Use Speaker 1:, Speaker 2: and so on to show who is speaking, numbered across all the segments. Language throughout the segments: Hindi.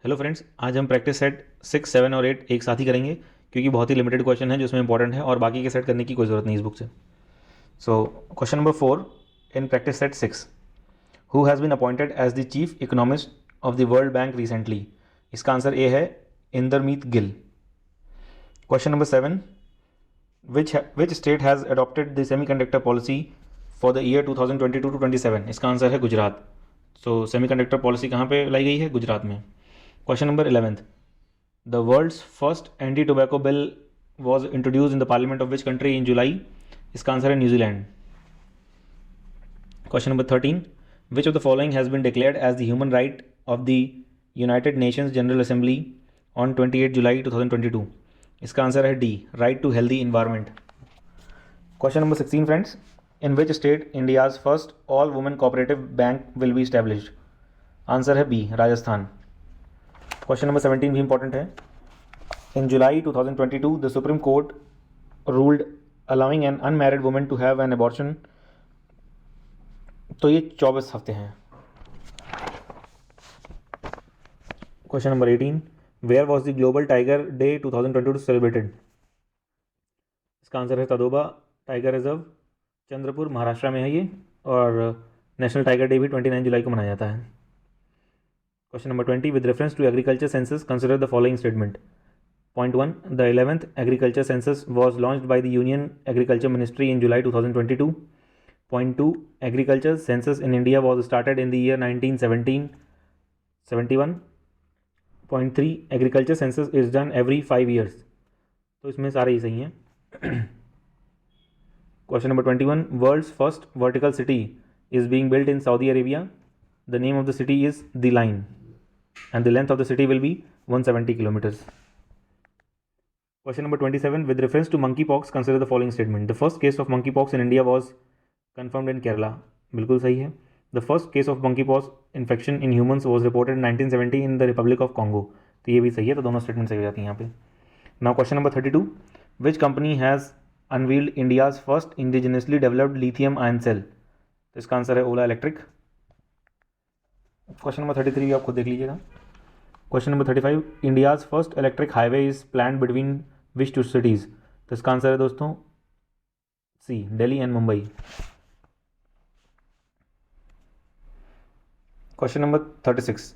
Speaker 1: हेलो फ्रेंड्स, आज हम प्रैक्टिस सेट 6, 7 और 8 एक साथ ही करेंगे क्योंकि बहुत ही लिमिटेड क्वेश्चन है जो इसमें इंपॉर्टेंट है और बाकी के सेट करने की कोई ज़रूरत नहीं इस बुक से। So question number 4 in practice set 6, who has been appointed as the chief economist of the world bank recently. इसका आंसर ए है Indermit Gill. Question number 7, which state has adopted the semiconductor policy for the year 2022 to 27। इसका आंसर है गुजरात। सो सेमीकंडक्टर पॉलिसी कहाँ पे लाई गई है? गुजरात में। Question number 11th. The world's first anti-tobacco bill was introduced in the parliament of which country in July? इसका आंसर है New Zealand. Question number 13. Which of the following has been declared as the human right of the United Nations General Assembly on 28 July 2022? इसका आंसर है D, right to healthy environment. Question number 16 friends. In which state India's first all-women cooperative bank will be established? Answer है बी, राजस्थान। क्वेश्चन नंबर 17 भी इंपॉर्टेंट है। In July 2022 the supreme court ruled allowing an unmarried women to have an abortion. तो ये 24 हफ्ते हैं। Question number 18, where was the global tiger day 2022 celebrated. इसका आंसर है तदोबा टाइगर रिजर्व, चंद्रपुर, महाराष्ट्र में है ये, और नेशनल टाइगर डे भी 29 जुलाई को मनाया जाता है। Question number 20, with reference to agriculture census, consider the following statement. Point 1, the 11th agriculture census was launched by the Union Agriculture Ministry in July 2022. Point 2, agriculture census in India was started in the year 1971. Point 3, agriculture census is done every 5 years. तो इसमें सारे ही सही हैं। Question number 21, world's first vertical city is being built in Saudi Arabia. The name of the city is The Line. And the length of the city will be 170 kilometers. Question number 27, with reference to monkeypox, consider the following statement. The first case of monkeypox in India was confirmed in Kerala. बिल्कुल सही है। The first case of monkeypox infection in humans was reported in 1970 in the Republic of Congo. तो ये भी सही है, तो दोनों स्टेटमेंट सही हो जाती हैं यहाँ पे। Now question number 32, which company has unveiled India's first indigenously developed lithium ion cell? तो इसका आंसर है ओला इलेक्ट्रिक। क्वेश्चन नंबर 33 भी आप खुद देख लीजिएगा। Question number 35, India's first electric highway is plan between which two cities. तो इसका आंसर है दोस्तों C, Delhi and Mumbai. Question number 36,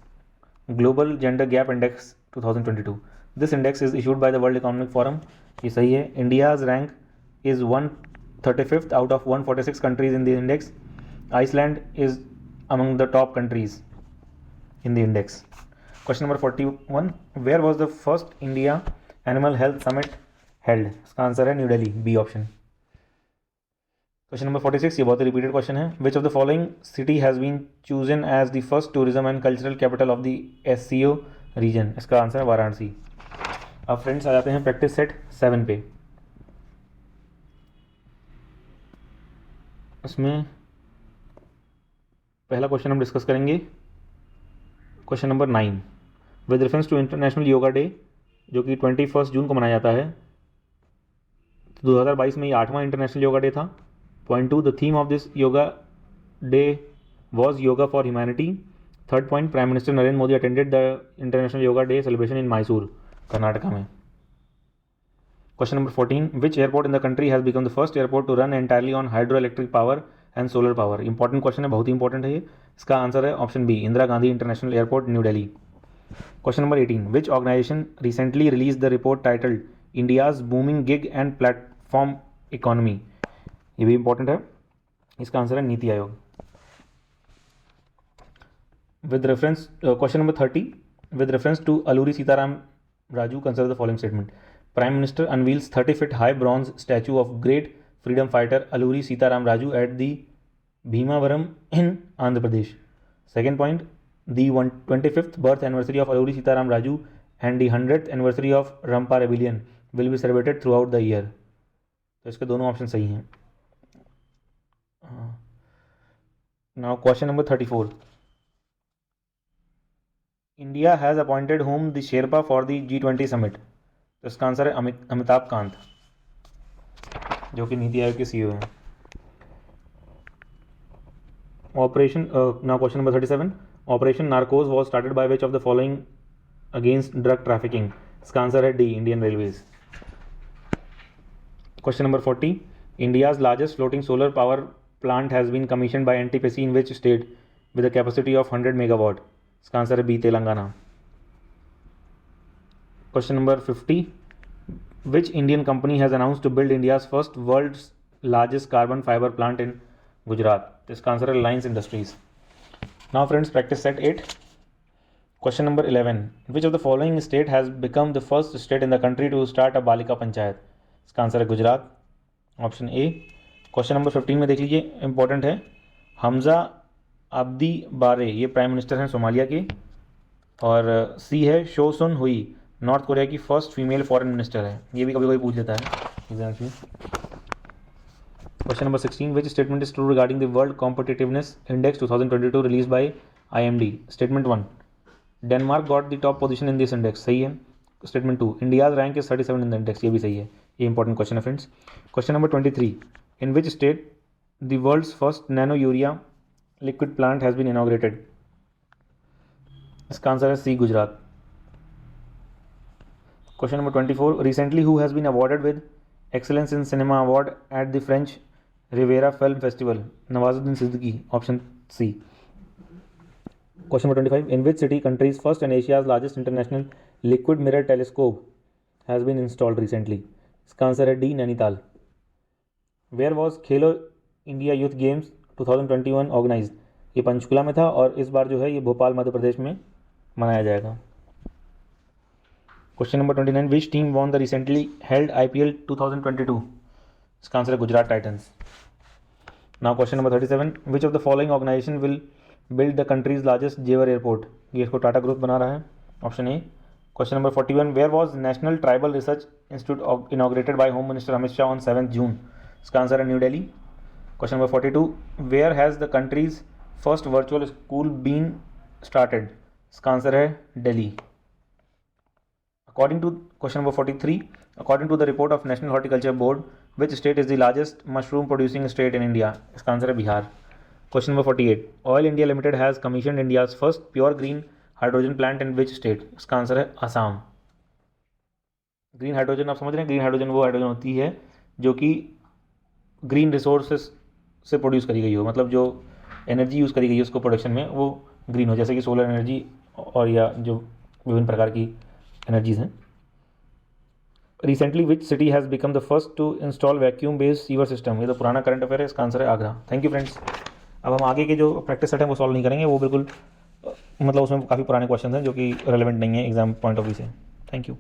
Speaker 1: global gender gap index 2022। This index is issued by the world economic forum. ये सही है। India's rank is 135th out of 146 countries in the index. Iceland is among the top countries in the index. Question number 41, where was the first India Animal Health Summit held? इसका आंसर है new Delhi, B option. Question number 46, ये बहुत ही रिपीटेड क्वेश्चन है। Which of the following city has been chosen as the first tourism and cultural capital of the SCO region? इसका आंसर है वाराणसी। अब फ्रेंड्स आ जाते हैं प्रैक्टिस सेट 7 पे। उसमें पहला क्वेश्चन हम डिस्कस करेंगे question number 9, with reference to international yoga day, जो कि 21 जून को मनाया जाता है। तो 2022 में ये 8वां इंटरनेशनल योगा डे था। Point 2, the theme of this yoga day was yoga for humanity. Third point, prime minister Narendra Modi attended the international yoga day celebration in Mysore, Karnataka में। Question number 14, which airport in the country has become the first airport to run entirely on hydro electric power and solar power? Important question है, बहुत ही इंपॉर्टेंट है ये। इसका आंसर है option B, Indira Gandhi international airport, new Delhi. Question number 18, which organisation recently release the report titled India's booming gig and platform economy? ये भी इंपॉर्टेंट है। इसका आंसर है NITI Aayog. With reference question number 30, with reference to Alluri Sitarama Raju, consider the following statement. Prime minister unveils 30 feet high bronze statue of great freedom fighter Alluri Sitaram Raju at the Bhimavaram in Andhra Pradesh. Second point, the 25th birth anniversary of Alluri Sitaram Raju and the 100th anniversary of Rampa Rebellion will be celebrated throughout the year. तो इसके दोनों ऑप्शन सही हैं। Now question number 34. India has appointed whom the Sherpa for the G20 summit? तो इसका आंसर है अमिताभ कांत, जो कि नीति आयोग के CEO हैं। Operation now question number 37, operation narcos was started by which of the following against drug trafficking? इसका आंसर है D, Indian railways. Question number 40, India's largest floating solar power plant has been commission by NTPC in which state with a capacity of 100 megawatt? इसका आंसर है B, Telangana. Question number 50, which Indian company has announce to build India's first world's largest carbon fibre plant in Gujarat? तो इसका आंसर है Reliance Industries. Now friends, practice set 8। Question number 11, which of the following state has become the first state in the country to start a Balika panchayat? इसका आंसर है Gujarat, option A. Question number 15 में देख लीजिए, इंपॉर्टेंट है। हमजा अब्दी बारे ये प्राइम मिनिस्टर हैं सोमालिया के। और सी है शो सुन हुई, नॉर्थ कोरिया की फर्स्ट फीमेल फॉरेन मिनिस्टर है। ये भी कभी कभी पूछ लेता है एग्जाम्स में। Question number 16, which statement is true regarding the world competitiveness index 2022 release by IMD? Statement 1, Denmark got the top position in this index, सही है। Statement 2, India's rank is 37 in the index, ये भी सही है। ये इंपॉर्टेंट क्वेश्चन है friends. Question number 23, in which state the world's first nano urea liquid plant has been inaugurated? इसका आंसर है सी, Gujarat. Question number 24, recently who has been awarded with excellence in cinema award at the French Riviera film festival? Nawazuddin Siddiqui, option C. Question number 25, in which city countries first and Asia's largest international liquid mirror telescope has been installed recently? इसका आंसर है D, Nainital. Where was Khelo India youth games 2021 organised? ये पंचकुला में था और इस बार जो है ये भोपाल मध्य प्रदेश में मनाया जाएगा। Question number 29, which team won the recently held IPL 2022? इसका आंसर है Gujarat Titans. Now question number 37, which of the following organisation will build the country's largest Jewar airport? ये इसको टाटा ग्रुप बना रहा है, option A. Question number 41, where was national tribal research institute inaugurated by home minister Amit Shah on 7 June? इसका आंसर है new Delhi. Question number 42, where has the countries first virtual school been started? इसका आंसर है Delhi. According to question number 43, according to the report of National Horticulture Board, which state is the largest mushroom producing state in India? इसका आंसर है Bihar. Question number 48, Oil India Limited has commissioned India's first pure green hydrogen plant in which state? इसका आंसर है असम। ग्रीन हाइड्रोजन आप समझ रहे हैं, ग्रीन हाइड्रोजन वो हाइड्रोजन होती है जो कि ग्रीन रिसोर्सेस से प्रोड्यूस करी गई हो, मतलब जो एनर्जी यूज़ करी गई है उसको प्रोडक्शन में वो ग्रीन हो, जैसे कि सोलर एनर्जी और या जो विभिन्न प्रकार की एनर्जीज हैं। Recently which city has become the first to install vacuum based sewer system? ये तो पुराना करंट अफेयर है, इसका आंसर है आगरा। Thank you friends. अब हम आगे के जो प्रैक्टिस सेट हैं वो सॉल्व नहीं करेंगे, वो बिल्कुल मतलब उसमें काफ़ी पुराने क्वेश्चन हैं जो कि रेलेवेंट नहीं है एग्जाम पॉइंट ऑफ व्यू से। Thank you.